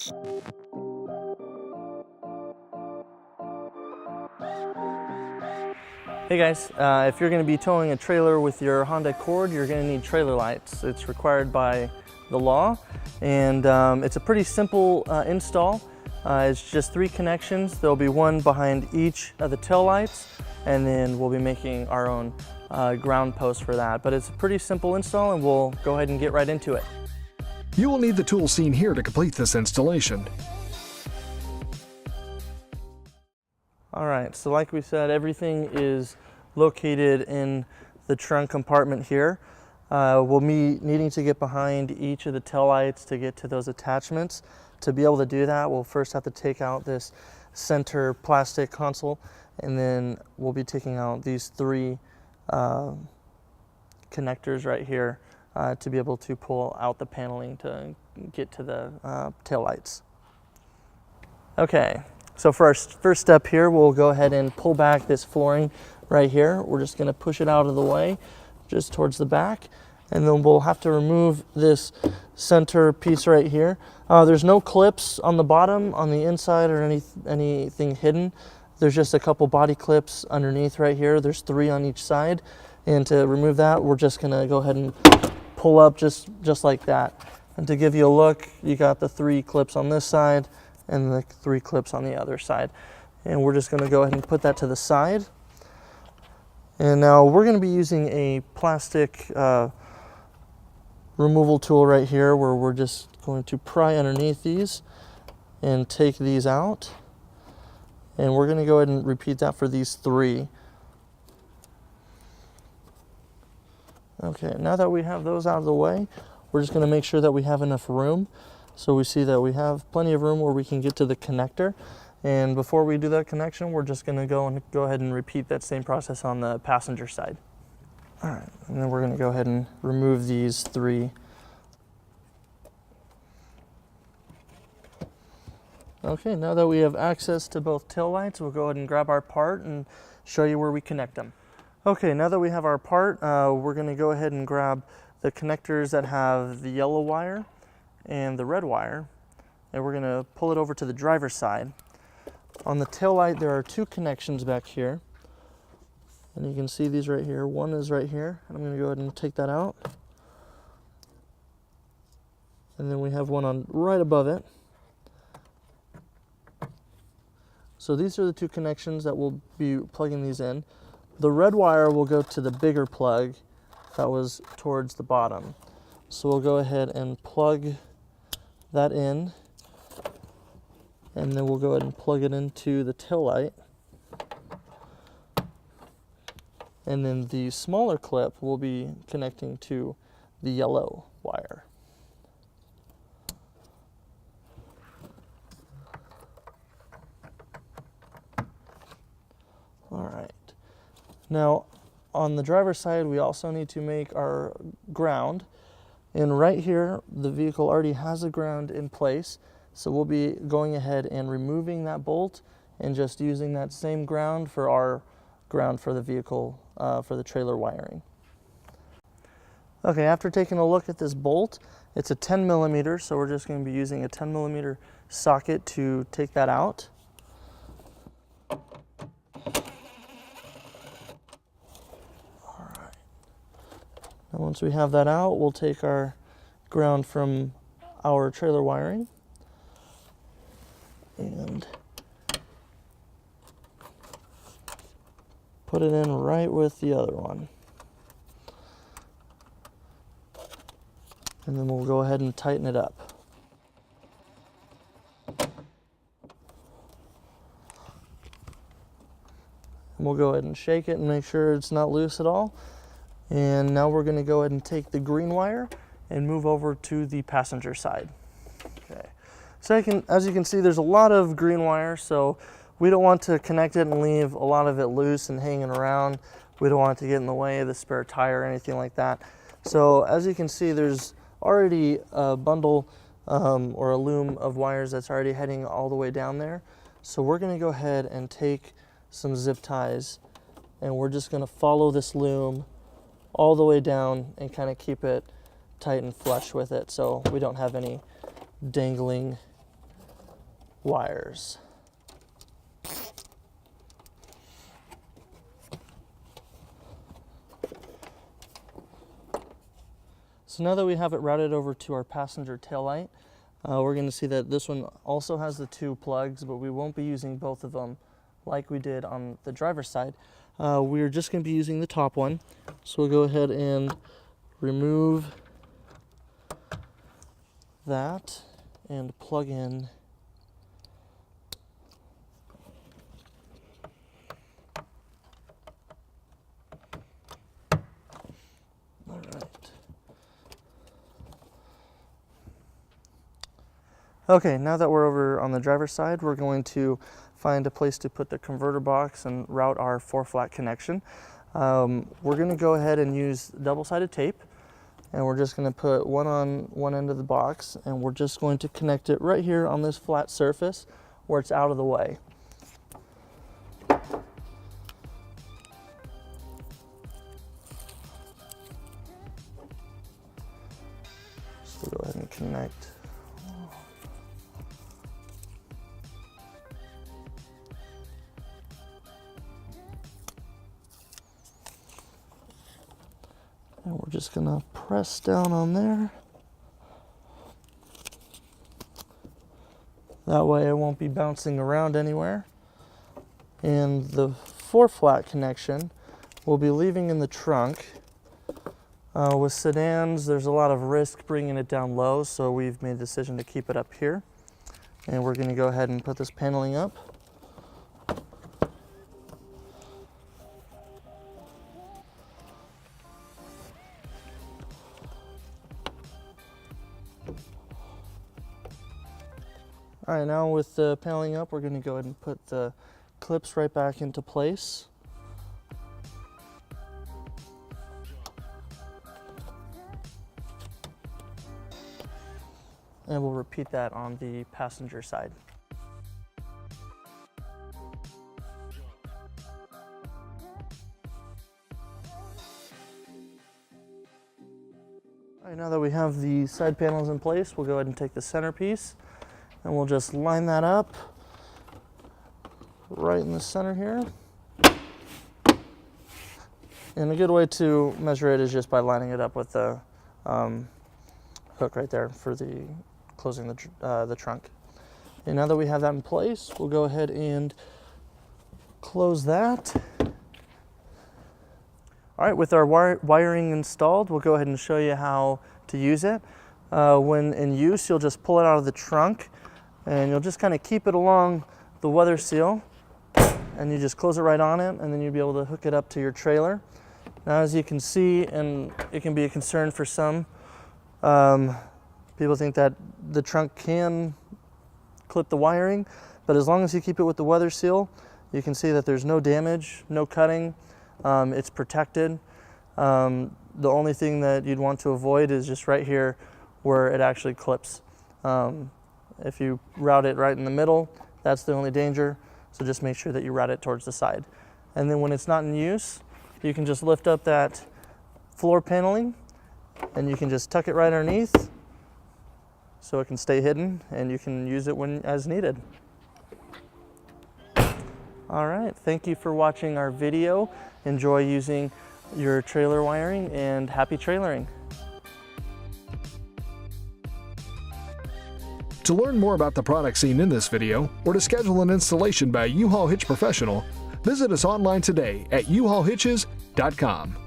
Hey guys, if you're going to be towing a trailer with your Honda Accord, you're going to need trailer lights. It's required by the law, and it's a pretty simple install. It's just 3 connections. There'll be one behind each of the tail lights, and then we'll be making our own ground post for that. But it's a pretty simple install, and we'll go ahead and get right into it. You will need the tools seen here to complete this installation. All right, so like we said, everything is located in the trunk compartment here. We'll be needing to get behind each of the taillights to get to those attachments. To be able to do that, we'll first have to take out this center plastic console, and then we'll be taking out these 3 connectors right here to be able to pull out the paneling to get to the taillights. Okay. So for our first step here, we'll go ahead and pull back this flooring right here. We're just going to push it out of the way, just towards the back, and then we'll have to remove this center piece right here. There's no clips on the bottom, on the inside, or anything hidden. There's just a couple body clips underneath right here. There's 3 on each side, and to remove that, we're just going to go ahead and pull up just like that. And to give you a look, you got the 3 clips on this side and the 3 clips on the other side. And we're just going to go ahead and put that to the side. And now we're going to be using a plastic removal tool right here, where we're just going to pry underneath these and take these out. And we're going to go ahead and repeat that for these 3. Okay, now that we have those out of the way, we're just going to make sure that we have enough room. So we see that we have plenty of room where we can get to the connector. And before we do that connection, we're just going to go ahead and repeat that same process on the passenger side. All right, and then we're going to go ahead and remove these 3. Okay, now that we have access to both tail lights, we'll go ahead and grab our part and show you where we connect them. Okay, now that we have our part, we're going to go ahead and grab the connectors that have the yellow wire and the red wire, and we're going to pull it over to the driver's side. On the tail light, there are 2 connections back here, and you can see these right here. One is right here, and I'm going to go ahead and take that out. And then we have one on right above it. So these are the 2 connections that we'll be plugging these in. The red wire will go to the bigger plug that was towards the bottom. So we'll go ahead and plug that in, and then we'll go ahead and plug it into the tail light. And then the smaller clip will be connecting to the yellow wire. All right. Now, on the driver's side, we also need to make our ground. And right here, the vehicle already has a ground in place. So we'll be going ahead and removing that bolt and just using that same ground for our ground for the vehicle, for the trailer wiring. Okay, after taking a look at this bolt, it's a 10 millimeter, so we're just going to be using a 10 millimeter socket to take that out. And once we have that out, we'll take our ground from our trailer wiring and put it in right with the other one. And then we'll go ahead and tighten it up. And we'll go ahead and shake it and make sure it's not loose at all. And now we're going to go ahead and take the green wire and move over to the passenger side. Okay. So as you can see, there's a lot of green wire, so we don't want to connect it and leave a lot of it loose and hanging around. We don't want it to get in the way of the spare tire or anything like that. So as you can see, there's already a bundle or a loom of wires that's already heading all the way down there. So we're going to go ahead and take some zip ties, and we're just going to follow this loom all the way down and kind of keep it tight and flush with it so we don't have any dangling wires. So now that we have it routed over to our passenger taillight, we're going to see that this one also has the 2 plugs, but we won't be using both of them like we did on the driver's side. We're just going to be using the top one. So we'll go ahead and remove that and plug in all right. Okay, now that we're over on the driver's side, we're going to find a place to put the converter box and route our 4-flat connection. We're going to go ahead and use double-sided tape, and we're just going to put one on one end of the box, and we're just going to connect it right here on this flat surface where it's out of the way. So we'll go ahead and connect. And we're just gonna press down on there. That way it won't be bouncing around anywhere. And the 4-flat connection we'll be leaving in the trunk. With sedans, there's a lot of risk bringing it down low, so we've made the decision to keep it up here. And we're gonna go ahead and put this paneling up. All right, now with the paneling up, we're going to go ahead and put the clips right back into place. And we'll repeat that on the passenger side. All right, now that we have the side panels in place, we'll go ahead and take the centerpiece and we'll just line that up right in the center here. And a good way to measure it is just by lining it up with the hook right there for the closing the trunk. And now that we have that in place, we'll go ahead and close that. All right, with our wiring installed, we'll go ahead and show you how to use it. When in use, you'll just pull it out of the trunk and you'll just kind of keep it along the weather seal and you just close it right on it, and then you'll be able to hook it up to your trailer. Now, as you can see, and it can be a concern for some, people think that the trunk can clip the wiring, but as long as you keep it with the weather seal, you can see that there's no damage, no cutting, it's protected. The only thing that you'd want to avoid is just right here where it actually clips. If you route it right in the middle, that's the only danger, so just make sure that you route it towards the side. And then when it's not in use, you can just lift up that floor paneling and you can just tuck it right underneath so it can stay hidden and you can use it when as needed. All right, thank you for watching our video. Enjoy using your trailer wiring and happy trailering. To learn more about the products seen in this video, or to schedule an installation by a U-Haul Hitch professional, visit us online today at uhaulhitches.com.